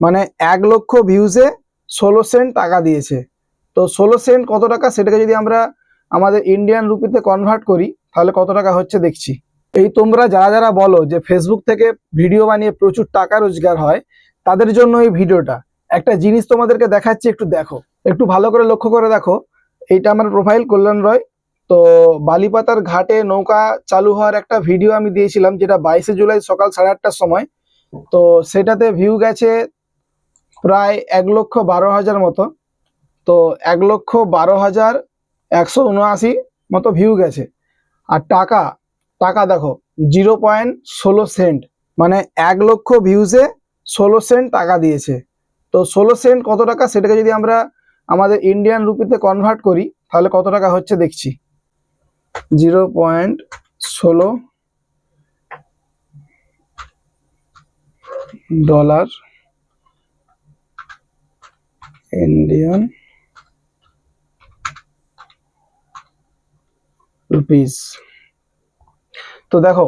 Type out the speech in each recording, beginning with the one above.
মানে 1,00,000 ভিউজে 16 সেন্ট টাকা দিয়েছে। তো 16 সেন্ট কত টাকা, সেটাকে যদি আমরা আমাদের ইন্ডিয়ান রুপিতে কনভার্ট করি তাহলে কত টাকা হচ্ছে দেখছি। এই তোমরা যারা যারা বলো যে ফেসবুক থেকে ভিডিও বানিয়ে প্রচুর টাকা রোজগার হয়, তাদের জন্য এই ভিডিওটা। একটা জিনিস তোমাদেরকে দেখাচ্ছি, একটু দেখো, একটু ভালো করে লক্ষ্য করে দেখো। এইটা আমার প্রোফাইল কল্যাণ রয়। তো বালিপাতার ঘাটে নৌকা চালু হওয়ার একটা ভিডিও আমি দিয়েছিলাম, যেটা 22শে জুলাই সকাল 8:30টার সময়। তো সেটাতে ভিউ গেছে প্রায় 1,12,000 মতো। তো 1,12,179 মতো ভিউ গেছে। আর টাকা টাকা দেখো 0.16 সেন্ট, মানে 1,00,000 ভিউজে 16 সেন্ট টাকা দিয়েছে। তো 16 সেন্ট কত টাকা, সেটাকে যদি আমরা আমাদের ইন্ডিয়ান রুপিতে কনভার্ট করি তাহলে কত টাকা হচ্ছে দেখছি। 0.16 ডলার ইন্ডিয়ান রুপিস। তো দেখো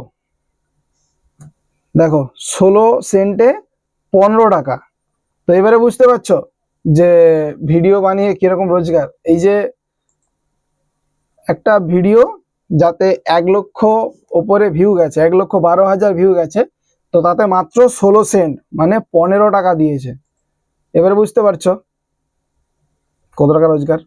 16 সেন্টে 15 টাকা। তো এবারে বুঝতে পারছো যে ভিডিও বানিয়ে কিরকম রোজগার। এই যে একটা ভিডিও যাতে 1,00,000 ওপরে ভিউ গেছে, 1,12,000 ভিউ গেছে, তো তাতে মাত্র 16 সেন্ট মানে 15 টাকা দিয়েছে। এবারে বুঝতে পারছো কত টাকা রোজগার।